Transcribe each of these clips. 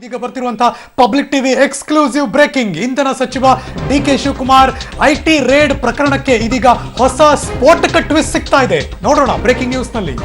ಇದೀಗ ಬರ್ತಿರುವಂತಹ public TV exclusive breaking. ಇಂಧನ ಸಚಿವ ಡಿ.ಕೆ. ಶಿವಕುಮಾರ್ ಐಟಿ ರೇಡ್ ಪ್ರಕರಣಕ್ಕೆ ಇದೀಗ ಹೊಸ ಸ್ಫೋಟಕ ಟ್ವಿಸ್ಟ್ ಸಿಗ್ತಾ ಇದೆ. ನೋಡೋಣ ಬ್ರೇಕಿಂಗ್ ನ್ಯೂಸ್ ನಲ್ಲಿ.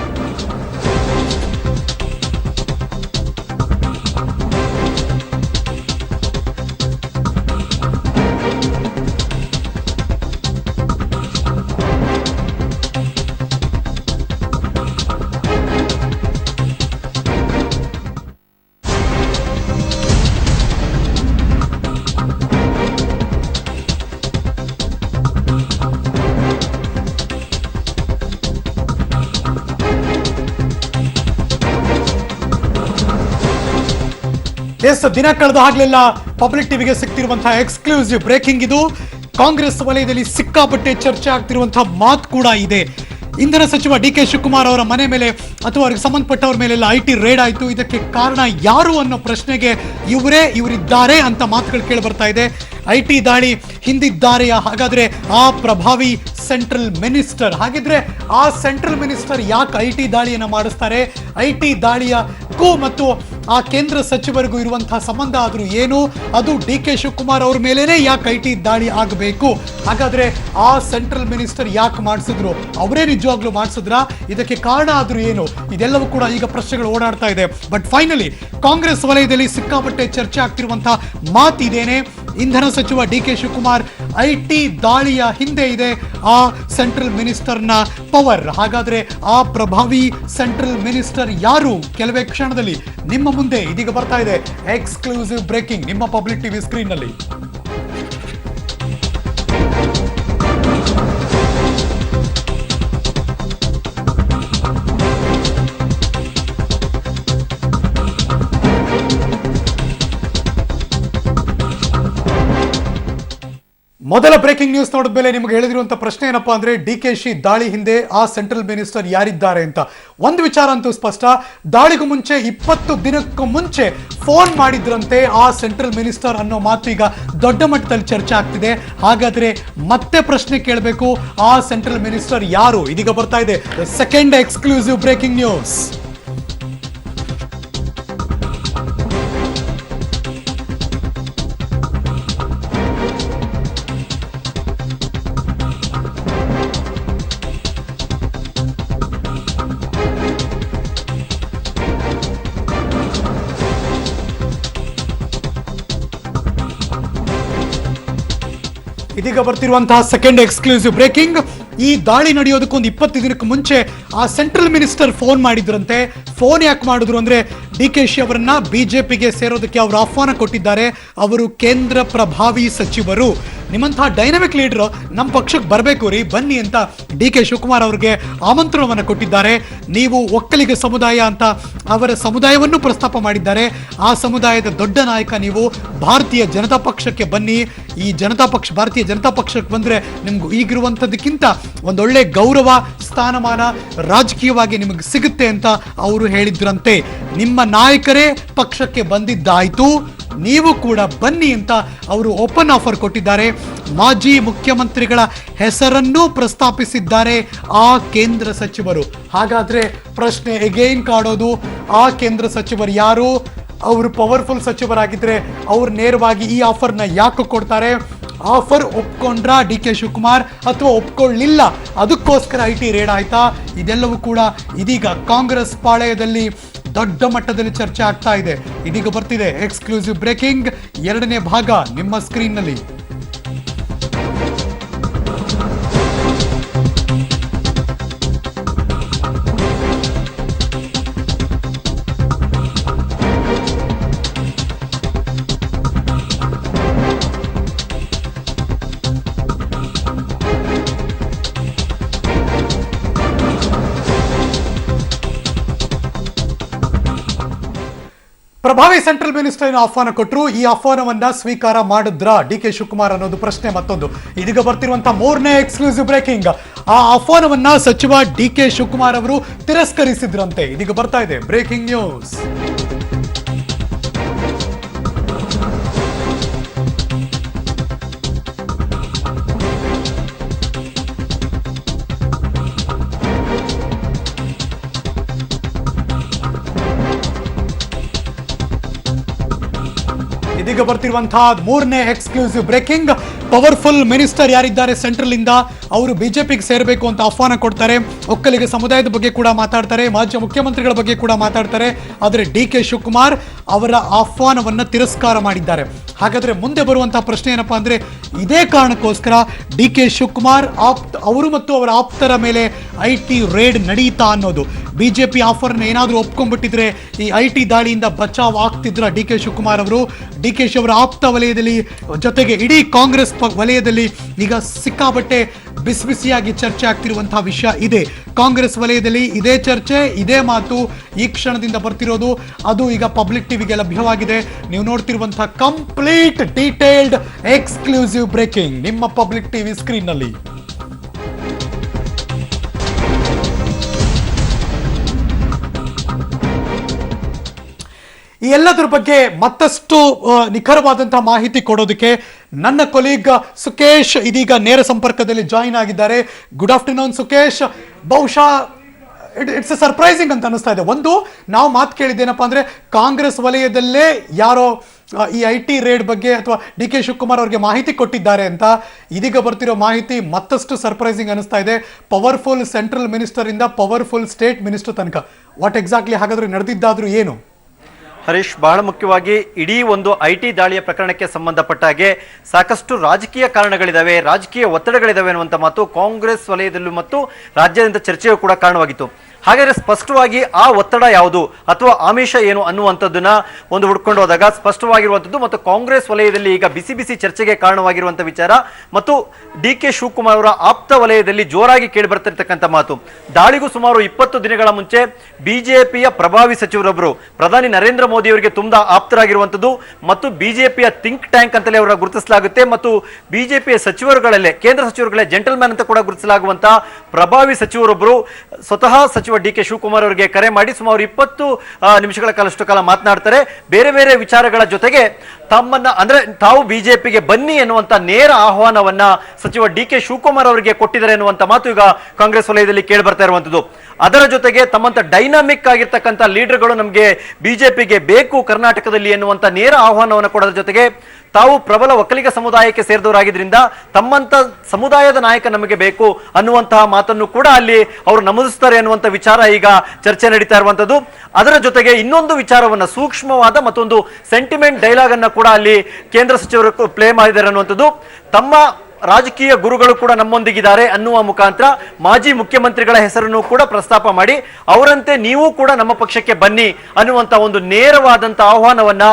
ದಿನ ಕಳೆದ ಆಗ್ಲಿಲ್ಲ ಪಬ್ಲಿಕ್ ಟಿವಿಗೆ ಸಿಗ್ತಿರುವಂತಹ ಎಕ್ಸ್ಕ್ಲೂಸಿವ್ ಬ್ರೇಕಿಂಗ್ ಇದು. ಕಾಂಗ್ರೆಸ್ ವಲಯದಲ್ಲಿ ಸಿಕ್ಕಾಪಟ್ಟೆ ಚರ್ಚೆ ಆಗ್ತಿರುವಂತಹ ಮಾತು ಕೂಡ ಇದೆ. ಇಂಧನ ಸಚಿವ ಡಿ.ಕೆ. ಶಿವಕುಮಾರ್ ಅವರ ಮನೆ ಮೇಲೆ ಅಥವಾ ಅವರಿಗೆ ಸಂಬಂಧಪಟ್ಟವ್ರ ಮೇಲೆಲ್ಲ ಐಟಿ ರೇಡ್ ಆಯಿತು. ಇದಕ್ಕೆ ಕಾರಣ ಯಾರು ಅನ್ನೋ ಪ್ರಶ್ನೆಗೆ ಇವರಿದ್ದಾರೆ ಅಂತ ಮಾತುಗಳು ಕೇಳಿ ಬರ್ತಾ ಇದೆ. ಐಟಿ ದಾಳಿ ಹಿಂದಿದ್ದಾರೆಯಾ? ಹಾಗಾದ್ರೆ ಆ ಪ್ರಭಾವಿ ಸೆಂಟ್ರಲ್ ಮಿನಿಸ್ಟರ್, ಹಾಗಿದ್ರೆ ಆ ಸೆಂಟ್ರಲ್ ಮಿನಿಸ್ಟರ್ ಯಾಕೆ ಐಟಿ ದಾಳಿಯನ್ನು ಮಾಡಿಸ್ತಾರೆ? ಐಟಿ ದಾಳಿಯಕ್ಕೂ ಮತ್ತು ಆ ಕೇಂದ್ರ ಸಚಿವರಿಗೂ ಇರುವಂತಹ ಸಂಬಂಧ ಆದ್ರೂ ಏನು? ಅದು ಡಿ.ಕೆ. ಶಿವಕುಮಾರ್ ಅವ್ರ ಮೇಲೇನೆ ಯಾಕೆ ಐಟಿ ದಾಳಿ ಆಗಬೇಕು? ಹಾಗಾದ್ರೆ ಆ ಸೆಂಟ್ರಲ್ ಮಿನಿಸ್ಟರ್ ಯಾಕೆ ಮಾಡಿಸಿದ್ರು? ಅವರೇ ನಿಜವಾಗ್ಲೂ ಮಾಡಿಸಿದ್ರಾ? ಇದಕ್ಕೆ ಕಾರಣ ಆದ್ರೂ ಏನು? ಇದೆಲ್ಲವೂ ಕೂಡ ಈಗ ಪ್ರಶ್ನೆಗಳು ಓಡಾಡ್ತಾ ಇದೆ. ಬಟ್ ಫೈನಲಿ ಕಾಂಗ್ರೆಸ್ ವಲಯದಲ್ಲಿ ಸಿಕ್ಕಾಪಟ್ಟೆ ಚರ್ಚೆ ಆಗ್ತಿರುವಂತಹ ಮಾತಿದೇನೆ. ಇಂಧನ ಸಚಿವ ಡಿ.ಕೆ. ಶಿವಕುಮಾರ್ ಐಟಿ ದಾಳಿಯ ಹಿಂದೆ ಇದೆ ಆ ಸೆಂಟ್ರಲ್ ಮಿನಿಸ್ಟರ್ನ ಪವರ್. ಹಾಗಾದ್ರೆ ಆ ಪ್ರಭಾವಿ ಸೆಂಟ್ರಲ್ ಮಿನಿಸ್ಟರ್ ಯಾರು? ಕೆಲವೇ ಕ್ಷಣದಲ್ಲಿ ನಿಮ್ಮ ಮುಂದೆ ಇದೀಗ ಬರ್ತಾ ಇದೆ ಎಕ್ಸ್ಕ್ಲೂಸಿವ್ ಬ್ರೇಕಿಂಗ್ ನಿಮ್ಮ ಪಬ್ಲಿಕ್ ಟಿವಿ ಸ್ಕ್ರೀನ್ ನಲ್ಲಿ. ಮೊದಲ ಬ್ರೇಕಿಂಗ್ ನ್ಯೂಸ್ ನೋಡಿದ ಮೇಲೆ ನಿಮಗೆ ಹೇಳಿದಿರುವಂತ ಪ್ರಶ್ನೆ ಏನಪ್ಪಾ ಅಂದ್ರೆ, ಡಿ.ಕೆ.ಶಿ ದಾಳಿ ಹಿಂದೆ ಆ ಸೆಂಟ್ರಲ್ ಮಿನಿಸ್ಟರ್ ಯಾರಿದ್ದಾರೆ ಅಂತ. ಒಂದು ವಿಚಾರ ಅಂತೂ ಸ್ಪಷ್ಟ, ದಾಳಿಗೂ ಮುಂಚೆ 20 ದಿನಕ್ಕೂ ಮುಂಚೆ ಫೋನ್ ಮಾಡಿದ್ರಂತೆ ಆ ಸೆಂಟ್ರಲ್ ಮಿನಿಸ್ಟರ್ ಅನ್ನೋ ಮಾತು ಈಗ ದೊಡ್ಡ ಮಟ್ಟದಲ್ಲಿ ಚರ್ಚೆ ಆಗ್ತಿದೆ. ಹಾಗಾದ್ರೆ ಮತ್ತೆ ಪ್ರಶ್ನೆ ಕೇಳಬೇಕು, ಆ ಸೆಂಟ್ರಲ್ ಮಿನಿಸ್ಟರ್ ಯಾರು? ಇದೀಗ ಬರ್ತಾ ಇದೆ ಸೆಕೆಂಡ್ ಎಕ್ಸ್ಕ್ಲೂಸಿವ್ ಬ್ರೇಕಿಂಗ್ ನ್ಯೂಸ್. ಇದೀಗ ಬರ್ತಿರುವಂತಹ ಸೆಕೆಂಡ್ ಎಕ್ಸ್ಕ್ಲೂಸಿವ್ ಬ್ರೇಕಿಂಗ್. ಈ ದಾಳಿ ನಡೆಯೋದಕ್ಕೆ ಒಂದು 20 ದಿನಕ್ಕೆ ಮುಂಚೆ ಆ ಸೆಂಟ್ರಲ್ ಮಿನಿಸ್ಟರ್ ಫೋನ್ ಮಾಡಿದ್ರಂತೆ. ಫೋನ್ ಯಾಕೆ ಮಾಡಿದ್ರು ಅಂದ್ರೆ, ಡಿ.ಕೆ.ಶಿ ಅವರನ್ನ ಬಿಜೆಪಿಗೆ ಸೇರೋದಕ್ಕೆ ಅವರು ಆಹ್ವಾನ ಕೊಟ್ಟಿದ್ದಾರೆ. ಅವರು ಕೇಂದ್ರ ಪ್ರಭಾವಿ ಸಚಿವರು. ನಿಮ್ಮಂತಹ ಡೈನಮಿಕ್ ಲೀಡರ್ ನಮ್ಮ ಪಕ್ಷಕ್ಕೆ ಬರಬೇಕು ರೀ, ಬನ್ನಿ ಅಂತ ಡಿ.ಕೆ. ಶಿವಕುಮಾರ್ ಅವರಿಗೆ ಆಮಂತ್ರಣವನ್ನು ಕೊಟ್ಟಿದ್ದಾರೆ. ನೀವು ಒಕ್ಕಲಿಗ ಸಮುದಾಯ ಅಂತ ಅವರ ಸಮುದಾಯವನ್ನು ಪ್ರಸ್ತಾಪ ಮಾಡಿದ್ದಾರೆ. ಆ ಸಮುದಾಯದ ದೊಡ್ಡ ನಾಯಕ ನೀವು, ಭಾರತೀಯ ಜನತಾ ಪಕ್ಷಕ್ಕೆ ಬನ್ನಿ. ಈ ಭಾರತೀಯ ಜನತಾ ಪಕ್ಷಕ್ಕೆ ಬಂದ್ರೆ ನಿಮ್ಗೆ ಈಗಿರುವಂಥದ್ದಕ್ಕಿಂತ ಒಂದೊಳ್ಳೆ ಗೌರವ ಸ್ಥಾನಮಾನ ರಾಜಕೀಯವಾಗಿ ನಿಮಗೆ ಸಿಗುತ್ತೆ ಅಂತ ಅವರು ಹೇಳಿದ್ರಂತೆ. ನಿಮ್ಮ ನಾಯಕರೇ ಪಕ್ಷಕ್ಕೆ ಬಂದಿದ್ದಾಯ್ತು, ನೀವು ಕೂಡ ಬನ್ನಿ ಅಂತ ಅವರು ಓಪನ್ ಆಫರ್ ಕೊಟ್ಟಿದ್ದಾರೆ. ಮಾಜಿ ಮುಖ್ಯಮಂತ್ರಿಗಳ ಹೆಸರನ್ನು ಪ್ರಸ್ತಾಪಿಸಿದ್ದಾರೆ ಆ ಕೇಂದ್ರ ಸಚಿವರು. ಹಾಗಾದ್ರೆ ಪ್ರಶ್ನೆ ಎಗೈನ್ ಕಾಡೋದು, ಆ ಕೇಂದ್ರ ಸಚಿವರು ಯಾರು? ಅವರು ಪವರ್ಫುಲ್ ಸಚಿವರಾಗಿದ್ರೆ ಅವ್ರು ನೇರವಾಗಿ ಈ ಆಫರ್ನ ಯಾಕೆ ಕೊಡ್ತಾರೆ? ಆಫರ್ ಒಪ್ಕೊಂಡ್ರ ಡಿ.ಕೆ. ಶಿವಕುಮಾರ್ ಅಥವಾ ಒಪ್ಕೊಳ್ಳಿಲ್ಲ, ಅದಕ್ಕೋಸ್ಕರ ಐಟಿ ರೇಡ್ ಆಯ್ತಾ? ಇದೆಲ್ಲವೂ ಕೂಡ ಇದೀಗ ಕಾಂಗ್ರೆಸ್ ಪಾಳೆಯದಲ್ಲಿ ದೊಡ್ಡ ಮಟ್ಟದಲ್ಲಿ ಚರ್ಚೆ ಆಗ್ತಾ ಇದೆ. ಇದೀಗ ಬರ್ತಿದೆ ಎಕ್ಸ್ಕ್ಲೂಸಿವ್ ಬ್ರೇಕಿಂಗ್ ಎರಡನೇ ಭಾಗ ನಿಮ್ಮ ಸ್ಕ್ರೀನ್ ನಲ್ಲಿ. ಪ್ರಭಾವಿ ಸೆಂಟ್ರಲ್ ಮಿನಿಸ್ಟರ್ ಆಹ್ವಾನ ಕೊಟ್ಟರು. ಈ ಆಹ್ವಾನವನ್ನ ಸ್ವೀಕಾರ ಮಾಡಿದ್ರ ಡಿ.ಕೆ. ಶಿವಕುಮಾರ್ ಅನ್ನೋದು ಪ್ರಶ್ನೆ ಮತ್ತೊಂದು. ಇದೀಗ ಬರ್ತಿರುವಂತಹ ಮೂರನೇ ಎಕ್ಸ್ಕ್ಲೂಸಿವ್ ಬ್ರೇಕಿಂಗ್. ಆ ಆಹ್ವಾನವನ್ನ ಸಚಿವ ಡಿ.ಕೆ. ಶಿವಕುಮಾರ್ ಅವರು ತಿರಸ್ಕರಿಸಿದ್ರಂತೆ. ಇದೀಗ ಬರ್ತಾ ಇದೆ ಬ್ರೇಕಿಂಗ್ ನ್ಯೂಸ್. ಇದೀಗ ಬರ್ತಿರುವಂತಹ ಮೂರನೇ ಎಕ್ಸ್ಕ್ಲೂಸಿವ್ ಬ್ರೇಕಿಂಗ್. ಪವರ್ಫುಲ್ ಮಿನಿಸ್ಟರ್ ಯಾರಿದ್ದಾರೆ ಸೆಂಟ್ರಲ್ ಇಂದ ಅವರು ಬಿಜೆಪಿಗೆ ಸೇರಬೇಕು ಅಂತ ಆಹ್ವಾನ ಕೊಡ್ತಾರೆ. ಒಕ್ಕಲಿಗ ಸಮುದಾಯದ ಬಗ್ಗೆ ಕೂಡ ಮಾತಾಡ್ತಾರೆ, ಮಾಜಿ ಮುಖ್ಯಮಂತ್ರಿಗಳ ಬಗ್ಗೆ ಕೂಡ ಮಾತಾಡ್ತಾರೆ. ಆದರೆ ಡಿ.ಕೆ. ಶಿವಕುಮಾರ್ ಅವರ ಆಹ್ವಾನವನ್ನ ತಿರಸ್ಕಾರ ಮಾಡಿದ್ದಾರೆ. ಹಾಗಾದ್ರೆ ಮುಂದೆ ಬರುವಂತಹ ಪ್ರಶ್ನೆ ಏನಪ್ಪಾ ಅಂದ್ರೆ, ಇದೇ ಕಾರಣಕ್ಕೋಸ್ಕರ ಡಿ.ಕೆ. ಶಿವಕುಮಾರ್ ಅವರು ಮತ್ತು ಅವರ ಆಪ್ತರ ಮೇಲೆ IT ರೇಡ್ ನಡೀತಾ ಅನ್ನೋದು. ಬಿಜೆಪಿ ಆಫರ್ನ ಏನಾದರೂ ಒಪ್ಕೊಂಡ್ಬಿಟ್ಟಿದ್ರೆ ಈ IT ದಾಳಿಯಿಂದ ಬಚಾವ್ ಆಗ್ತಿದ್ರ ಡಿ.ಕೆ. ಶಿವಕುಮಾರ್ ಅವರು. ಡಿ.ಕೆ. ಶಿ ಅವರ ಆಪ್ತ ವಲಯದಲ್ಲಿ ಜೊತೆಗೆ ಇಡೀ ಕಾಂಗ್ರೆಸ್ ವಲಯದಲ್ಲಿ ಈಗ ಸಿಕ್ಕಾಬಟ್ಟೆ ಬಿಸಿಯಾಗಿ ಚರ್ಚೆ ಆಗ್ತಿರುವಂತಹ ವಿಷಯ ಇದೆ. ಕಾಂಗ್ರೆಸ್ ವಲಯದಲ್ಲಿ ಇದೇ ಚರ್ಚೆ, ಇದೇ ಮಾತು ಈ ಕ್ಷಣದಿಂದ ಬರ್ತಿರೋದು. ಅದು ಈಗ ಪಬ್ಲಿಕ್ ಟಿವಿಗೆ ಲಭ್ಯವಾಗಿದೆ. ನೀವು ನೋಡ್ತಿರುವಂತಹ ಕಂಪ್ಲೀಟ್ ಡೀಟೇಲ್ಡ್ ಎಕ್ಸ್ಕ್ಲೂಸಿವ್ ಬ್ರೇಕಿಂಗ್ ನಿಮ್ಮ ಪಬ್ಲಿಕ್ ಟಿವಿ ಸ್ಕ್ರೀನ್ ನಲ್ಲಿ. ಈ ಎಲ್ಲದರ ಬಗ್ಗೆ ಮತ್ತಷ್ಟು ನಿಖರವಾದಂತಹ ಮಾಹಿತಿ ಕೊಡೋದಕ್ಕೆ ನನ್ನ ಕೊಲೀಗ್ ಸುಕೇಶ್ ಇದೀಗ ನೇರ ಸಂಪರ್ಕದಲ್ಲಿ ಜಾಯಿನ್ ಆಗಿದ್ದಾರೆ. Good afternoon Sukesh. ಬಹುಶಃ ಇಟ್ಸ್ ಸರ್ಪ್ರೈಸಿಂಗ್ ಅಂತ ಅನಿಸ್ತಾ ಇದೆ. ಒಂದು, ನಾವು ಮಾತು ಕೇಳಿದ್ದೇನಪ್ಪ ಅಂದ್ರೆ ಕಾಂಗ್ರೆಸ್ ವಲಯದಲ್ಲೇ ಯಾರೋ ಈ IT ರೇಡ್ ಬಗ್ಗೆ ಅಥವಾ ಡಿ.ಕೆ. ಶಿವಕುಮಾರ್ ಅವರಿಗೆ ಮಾಹಿತಿ ಕೊಟ್ಟಿದ್ದಾರೆ ಅಂತ. ಇದೀಗ ಬರ್ತಿರೋ ಮಾಹಿತಿ ಮತ್ತಷ್ಟು ಸರ್ಪ್ರೈಸಿಂಗ್ ಅನಿಸ್ತಾ ಇದೆ. ಪವರ್ಫುಲ್ ಸೆಂಟ್ರಲ್ ಮಿನಿಸ್ಟರ್ ಇಂದ ಪವರ್ಫುಲ್ ಸ್ಟೇಟ್ ಮಿನಿಸ್ಟರ್ ತನಕ. ವಾಟ್ ಎಕ್ಸಾಕ್ಟ್ಲಿ ಹಾಗಾದ್ರೆ ನಡೆದಿದ್ದಾದ್ರೂ ಏನು? ಹರೀಶ್, ಬಹಳ ಮುಖ್ಯವಾಗಿ ಇಡೀ ಒಂದು IT ದಾಳಿಯ ಪ್ರಕರಣಕ್ಕೆ ಸಂಬಂಧಪಟ್ಟ ಹಾಗೆ ಸಾಕಷ್ಟು ರಾಜಕೀಯ ಕಾರಣಗಳಿದಾವೆ, ರಾಜಕೀಯ ಒತ್ತಡಗಳಿದಾವೆ ಅನ್ನುವಂಥ ಮಾತು ಕಾಂಗ್ರೆಸ್ ವಲಯದಲ್ಲೂ ಮತ್ತು ರಾಜ್ಯಾದ್ಯಂತ ಚರ್ಚೆಯೂ ಕೂಡ ಕಾರಣವಾಗಿತ್ತು. ಹಾಗಾದ್ರೆ ಸ್ಪಷ್ಟವಾಗಿ ಆ ಒತ್ತಡ ಯಾವುದು ಅಥವಾ ಆಮಿಷ ಏನು ಅನ್ನುವಂಥದ್ದನ್ನ ಒಂದು ಹುಡ್ಕೊಂಡು ಹೋದಾಗ ಸ್ಪಷ್ಟವಾಗಿರುವಂಥದ್ದು ಮತ್ತು ಕಾಂಗ್ರೆಸ್ ವಲಯದಲ್ಲಿ ಈಗ ಬಿಸಿ ಚರ್ಚೆಗೆ ಕಾರಣವಾಗಿರುವಂಥ ವಿಚಾರ ಮತ್ತು ಡಿ.ಕೆ. ಶಿವಕುಮಾರ್ ಅವರ ಆಪ್ತ ವಲಯದಲ್ಲಿ ಜೋರಾಗಿ ಕೇಳಿ ಬರ್ತಿರ್ತಕ್ಕಂಥ ಮಾತು. ದಾಳಿಗೂ ಸುಮಾರು 20 ದಿನಗಳ ಮುಂಚೆ ಬಿಜೆಪಿಯ ಪ್ರಭಾವಿ ಸಚಿವರೊಬ್ಬರು ಪ್ರಧಾನಿ ನರೇಂದ್ರ ಮೋದಿ ಅವರಿಗೆ ತುಂಬಾ ಆಪ್ತರಾಗಿರುವಂಥದ್ದು ಮತ್ತು ಬಿಜೆಪಿಯ ಥಿಂಕ್ ಟ್ಯಾಂಕ್ ಅಂತಲೇ ಅವರ ಗುರುತಿಸಲಾಗುತ್ತೆ ಮತ್ತು ಬಿಜೆಪಿಯ ಸಚಿವರುಗಳಲ್ಲೇ ಕೇಂದ್ರ ಸಚಿವರುಗಳೇ ಜೆಂಟಲ್ಮ್ಯಾನ್ ಅಂತ ಕೂಡ ಗುರುತಿಸಲಾಗುವಂತಹ ಪ್ರಭಾವಿ ಸಚಿವರೊಬ್ಬರು ಸ್ವತಃ ಸಚಿವ ಡಿ.ಕೆ. ಶಿವಕುಮಾರ್ ಅವರಿಗೆ ಕರೆ ಮಾಡಿ ಸುಮಾರು 20 ನಿಮಿಷಗಳ ಕಾಲಷ್ಟು ಕಾಲ ಮಾತನಾಡ್ತಾರೆ. ಬೇರೆ ವಿಚಾರಗಳ ಜೊತೆಗೆ ತಮ್ಮನ್ನ ಅಂದ್ರೆ ತಾವು ಬಿಜೆಪಿಗೆ ಬನ್ನಿ ಎನ್ನುವಂತ ನೇರ ಆಹ್ವಾನವನ್ನ ಸಚಿವ ಡಿ.ಕೆ. ಶಿವಕುಮಾರ್ ಅವರಿಗೆ ಕೊಟ್ಟಿದ್ದಾರೆ ಎನ್ನುವಂತ ಮಾತು ಈಗ ಕಾಂಗ್ರೆಸ್ ವಲಯದಲ್ಲಿ ಕೇಳಿ ಬರ್ತಾ ಇರುವಂತದ್ದು. ಅದರ ಜೊತೆಗೆ ತಮ್ಮಂತ ಡೈನಾಮಿಕ್ ಆಗಿರ್ತಕ್ಕಂಥ ಲೀಡರ್ಗಳು ನಮಗೆ ಬಿಜೆಪಿಗೆ ಬೇಕು ಕರ್ನಾಟಕದಲ್ಲಿ ಎನ್ನುವಂತ ನೇರ ಆಹ್ವಾನವನ್ನು ಕೊಡೋದ್ರ ಜೊತೆಗೆ ತಾವು ಪ್ರಬಲ ಒಕ್ಕಲಿಗ ಸಮುದಾಯಕ್ಕೆ ಸೇರಿದವರಾಗಿದ್ದರಿಂದ ತಮ್ಮಂತ ಸಮುದಾಯದ ನಾಯಕ ನಮಗೆ ಬೇಕು ಅನ್ನುವಂತಹ ಮಾತನ್ನು ಕೂಡ ಅಲ್ಲಿ ಅವರು ನಮೂದಿಸ್ತಾರೆ ಅನ್ನುವಂಥ ವಿಚಾರ ಈಗ ಚರ್ಚೆ ನಡೀತಾ ಇರುವಂತದ್ದು. ಅದರ ಜೊತೆಗೆ ಇನ್ನೊಂದು ವಿಚಾರವನ್ನ ಸೂಕ್ಷ್ಮವಾದ ಮತ್ತೊಂದು ಸೆಂಟಿಮೆಂಟ್ ಡೈಲಾಗ್ ಅನ್ನ ಕೂಡ ಅಲ್ಲಿ ಕೇಂದ್ರ ಸಚಿವರು ಪ್ಲೇ ಮಾಡಿದ್ದಾರೆ ಅನ್ನುವಂಥದ್ದು. ತಮ್ಮ ರಾಜಕೀಯ ಗುರುಗಳು ಕೂಡ ನಮ್ಮೊಂದಿಗಿದ್ದಾರೆ ಅನ್ನುವ ಮುಖಾಂತರ ಮಾಜಿ ಮುಖ್ಯಮಂತ್ರಿಗಳ ಹೆಸರನ್ನು ಕೂಡ ಪ್ರಸ್ತಾಪ ಮಾಡಿ ಅವರಂತೆ ನೀವು ಕೂಡ ನಮ್ಮ ಪಕ್ಷಕ್ಕೆ ಬನ್ನಿ ಅನ್ನುವಂತ ಒಂದು ನೇರವಾದಂತ ಆಹ್ವಾನವನ್ನ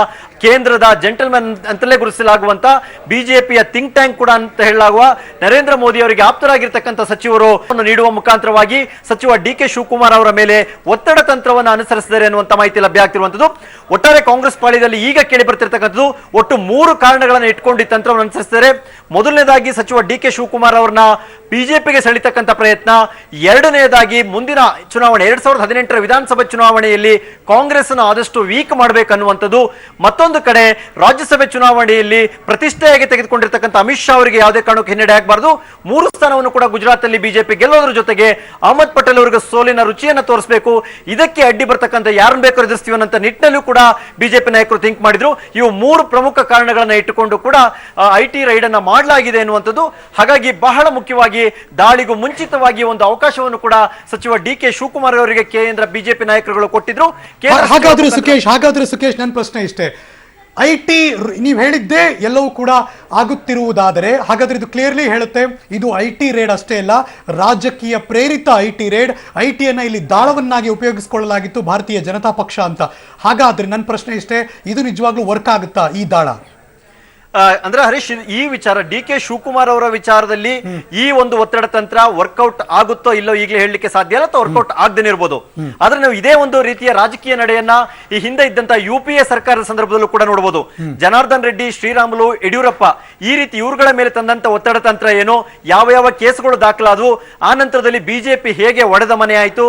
ಕೇಂದ್ರದ ಜೆಂಟಲ್ಮನ್ ಅಂತಲೇ ಗುರುತಿಸಲಾಗುವಂತ ಬಿಜೆಪಿಯ ಥಿಂಕ್ ಟ್ಯಾಂಕ್ ಕೂಡ ಅಂತ ಹೇಳಲಾಗುವ ನರೇಂದ್ರ ಮೋದಿ ಅವರಿಗೆ ಆಪ್ತರಾಗಿರ್ತಕ್ಕಂಥ ಸಚಿವರು ನೀಡುವ ಮುಖಾಂತರವಾಗಿ ಸಚಿವ ಡಿ.ಕೆ. ಶಿವಕುಮಾರ್ ಅವರ ಮೇಲೆ ಒತ್ತಡ ತಂತ್ರವನ್ನು ಅನುಸರಿಸಿದ್ದಾರೆ ಅನ್ನುವಂತ ಮಾಹಿತಿ ಲಭ್ಯ ಆಗ್ತಿರುವಂತದ್ದು. ಒಟ್ಟಾರೆ ಕಾಂಗ್ರೆಸ್ ಪಾಳ್ಯದಲ್ಲಿ ಈಗ ಕೇಳಿ ಬರ್ತಿರ್ತಕ್ಕಂಥದ್ದು ಒಟ್ಟು 3 ಕಾರಣಗಳನ್ನು ಇಟ್ಕೊಂಡು ಈ ತಂತ್ರವನ್ನು ಅನುಸರಿಸಿದ್ದಾರೆ. ಮೊದಲನೇದಾಗಿ ಸಚಿವ ಡಿ.ಕೆ. ಶಿವಕುಮಾರ್ ಅವರನ್ನ ಬಿಜೆಪಿಗೆ ಸೆಳಿತಕ್ಕಂಥ ಪ್ರಯತ್ನ. ಎರಡನೇದಾಗಿ ಮುಂದಿನ ಚುನಾವಣೆ 2018ರ ವಿಧಾನಸಭೆ ಚುನಾವಣೆಯಲ್ಲಿ ಕಾಂಗ್ರೆಸ್ ಅನ್ನು ಆದಷ್ಟು ವೀಕ್ ಮಾಡಬೇಕನ್ನುವಂಥದ್ದು. ಮತ್ತೊಂದು ಕಡೆ ರಾಜ್ಯಸಭೆ ಚುನಾವಣೆಯಲ್ಲಿ ಪ್ರತಿಷ್ಠೆಯಾಗಿ ತೆಗೆದುಕೊಂಡಿರ್ತಕ್ಕಂಥ ಅಮಿತ್ ಶಾ ಅವರಿಗೆ ಯಾವುದೇ ಕಾರಣಕ್ಕೂ ಹಿನ್ನಡೆ ಆಗಬಾರದು. 3 ಸ್ಥಾನವನ್ನು ಕೂಡ ಗುಜರಾತ್ ಅಲ್ಲಿ ಬಿಜೆಪಿ ಗೆಲ್ಲೋದ್ರ ಜೊತೆಗೆ ಅಹಮದ್ ಪಟೇಲ್ ಅವರಿಗೆ ಸೋಲಿನ ರುಚಿಯನ್ನು ತೋರಿಸಬೇಕು. ಇದಕ್ಕೆ ಅಡ್ಡಿ ಬರ್ತಕ್ಕಂಥ ಯಾರನ್ನು ಬೇಕಾದ್ರೂ ಎದುರಿಸ್ತೀವಿ ಅನ್ನೋ ನಿಟ್ಟಿನಲ್ಲೂ ಕೂಡ ಬಿಜೆಪಿ ನಾಯಕರು ಥಿಂಕ್ ಮಾಡಿದ್ರು. ಇವು 3 ಪ್ರಮುಖ ಕಾರಣಗಳನ್ನ ಇಟ್ಟುಕೊಂಡು ಕೂಡ IT ರೈಡ್ ಅನ್ನ ಮಾಡಲಾಗಿದೆ ಎನ್ನುವಂಥದ್ದು. ಹಾಗಾಗಿ ಬಹಳ ಮುಖ್ಯವಾಗಿ ದಾಳಿಗೂ ಮುಂಚಿತವಾಗಿ ಒಂದು ಅವಕಾಶವನ್ನು ಕೂಡ ಸಚಿವ ಡಿ.ಕೆ. ಶಿವಕುಮಾರ್ ಅವರಿಗೆ ಕೇಂದ್ರ ಬಿಜೆಪಿ ನಾಯಕರುಗಳು ಕೊಟ್ಟಿದ್ರು. ಹಾಗಾದ್ರೆ ಸುಕೇಶ್ ನನ್ನ ಪ್ರಶ್ನೆ ಇಷ್ಟೇ, IT ನೀವು ಹೇಳಿದ್ದೇ ಎಲ್ಲವೂ ಕೂಡ ಆಗುತ್ತಿರುವುದಾದರೆ ಹಾಗಾದ್ರೆ ಇದು ಕ್ಲಿಯರ್ಲಿ ಹೇಳುತ್ತೆ ಇದು IT ರೇಡ್ ಅಷ್ಟೇ ಅಲ್ಲ, ರಾಜಕೀಯ ಪ್ರೇರಿತ IT ರೇಡ್. IT-ಯನ್ನು ಇಲ್ಲಿ ದಾಳವನ್ನಾಗಿ ಉಪಯೋಗಿಸಿಕೊಳ್ಳಲಾಗಿತ್ತು ಭಾರತೀಯ ಜನತಾ ಪಕ್ಷ ಅಂತ. ಹಾಗಾದ್ರೆ ನನ್ನ ಪ್ರಶ್ನೆ ಇಷ್ಟೇ, ಇದು ನಿಜವಾಗ್ಲೂ ವರ್ಕ್ ಆಗುತ್ತಾ ಈ ದಾಳ? ಅಂದ್ರೆ ಹರೀಶ್, ಈ ವಿಚಾರ ಡಿ.ಕೆ. ಶಿವಕುಮಾರ್ ಅವರ ವಿಚಾರದಲ್ಲಿ ಈ ಒಂದು ಒತ್ತಡ ತಂತ್ರ ವರ್ಕೌಟ್ ಆಗುತ್ತೋ ಇಲ್ಲೋ ಈಗಲೇ ಹೇಳಲಿಕ್ಕೆ ಸಾಧ್ಯ ಇಲ್ಲ, ಅಥವಾ ವರ್ಕೌಟ್ ಆಗದೇನೆ ಇರಬಹುದು. ಆದ್ರೆ ನಾವು ಇದೇ ಒಂದು ರೀತಿಯ ರಾಜಕೀಯ ನಡೆಯನ್ನ ಈ ಹಿಂದೆ ಇದ್ದಂತ UPA ಸರ್ಕಾರದ ಸಂದರ್ಭದಲ್ಲೂ ಕೂಡ ನೋಡಬಹುದು. ಜನಾರ್ದನ್ ರೆಡ್ಡಿ, ಶ್ರೀರಾಮುಲು, ಯಡಿಯೂರಪ್ಪ ಈ ರೀತಿ ಇವ್ರುಗಳ ಮೇಲೆ ತಂದಂತ ಒತ್ತಡ ತಂತ್ರ ಏನು, ಯಾವ ಕೇಸುಗಳು ದಾಖಲಾದವು, ಆ ನಂತರದಲ್ಲಿ ಬಿಜೆಪಿ ಹೇಗೆ ಒಡೆದ ಮನೆ ಆಯಿತು,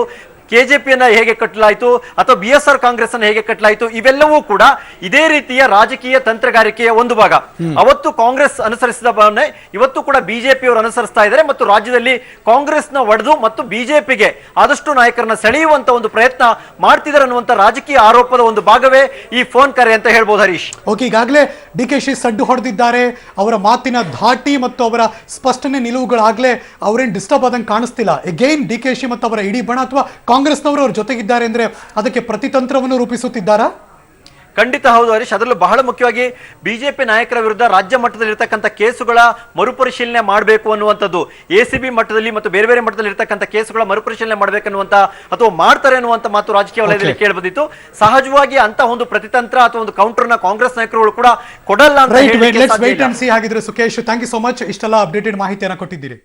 ಕೆಜೆಪಿಯನ್ನ ಹೇಗೆ ಕಟ್ಟಲಾಯಿತು ಅಥವಾ BSR ಕಾಂಗ್ರೆಸ್ ಅನ್ನು ಹೇಗೆ ಕಟ್ಟಲಾಯಿತು, ಇವೆಲ್ಲವೂ ಕೂಡ ಇದೇ ರೀತಿಯ ರಾಜಕೀಯ ತಂತ್ರಗಾರಿಕೆಯ ಒಂದು ಭಾಗ. ಅವತ್ತು ಕಾಂಗ್ರೆಸ್ ಅನುಸರಿಸಿದ ಭಾವನೆ ಇವತ್ತು ಕೂಡ ಬಿಜೆಪಿಯವರು ಅನುಸರಿಸ್ತಾ ಇದ್ದಾರೆ ಮತ್ತು ರಾಜ್ಯದಲ್ಲಿ ಕಾಂಗ್ರೆಸ್ನ ಒಡೆದು ಮತ್ತು ಬಿಜೆಪಿಗೆ ಆದಷ್ಟು ನಾಯಕರನ್ನ ಸೆಳೆಯುವಂತ ಒಂದು ಪ್ರಯತ್ನ ಮಾಡ್ತಿದ್ದಾರೆ ಅನ್ನುವಂತ ರಾಜಕೀಯ ಆರೋಪದ ಒಂದು ಭಾಗವೇ ಈ ಫೋನ್ ಕರೆ ಅಂತ ಹೇಳ್ಬೋದು ಹರೀಶ್. ಓಕೆ, ಈಗಾಗಲೇ DK ಸಡ್ಡು ಹೊಡೆದಿದ್ದಾರೆ. ಅವರ ಮಾತಿನ ಧಾಟಿ ಮತ್ತು ಅವರ ಸ್ಪಷ್ಟನೆ ನಿಲುವುಗಳಾಗಲೇ ಅವರೇನು ಡಿಸ್ಟರ್ಬ್ ಆದಂಗೆ ಕಾಣಿಸ್ತಿಲ್ಲ. ಎಗೈನ್ DK ಮತ್ತು ಅವರ ಇಡೀ ಬಣ ಅಥವಾ ಕಾಂಗ್ರೆಸ್ನವರು ಅವ್ರ ಜೊತೆಗಿದ್ದಾರೆ ಅಂದ್ರೆ ಅದಕ್ಕೆ ಪ್ರತಿತಂತ್ರವನ್ನು ರೂಪಿಸುತ್ತಿದ್ದಾರಾ? ಖಂಡಿತ ಹೌದು ಹರೀಶ್. ಅದರಲ್ಲೂ ಬಹಳ ಮುಖ್ಯವಾಗಿ ಬಿಜೆಪಿ ನಾಯಕರ ವಿರುದ್ಧ ರಾಜ್ಯ ಮಟ್ಟದಲ್ಲಿ ಇರತಕ್ಕಂಥ ಕೇಸುಗಳ ಮರುಪರಿಶೀಲನೆ ಮಾಡಬೇಕು ಅನ್ನುವಂಥದ್ದು, ACB ಮಟ್ಟದಲ್ಲಿ ಮತ್ತು ಬೇರೆ ಬೇರೆ ಮಟ್ಟದಲ್ಲಿ ಇರತಕ್ಕಂಥ ಕೇಸುಗಳ ಮರುಪರಿಶೀಲನೆ ಮಾಡಬೇಕನ್ನುವಂತ ಅಥವಾ ಮಾಡ್ತಾರೆ ಅನ್ನುವಂತ ಮಾತು ರಾಜಕೀಯ ವಲಯದಲ್ಲಿ ಕೇಳಿಬಂದಿತ್ತು. ಸಹಜವಾಗಿ ಅಂತ ಒಂದು ಪ್ರತಿತಂತ್ರ ಅಥವಾ ಒಂದು ಕೌಂಟರ್ನ ಕಾಂಗ್ರೆಸ್ ನಾಯಕರುಗಳು ಕೂಡ ಕೊಡಲ್ಲ ಅಂತ ಹಾಗಿದ್ರೆ Sukhesh, thank you so much, ಇಷ್ಟೆಲ್ಲ ಅಪ್ಡೇಟೆಡ್ ಮಾಹಿತಿಯನ್ನು ಕೊಟ್ಟಿದ್ದೀರಿ.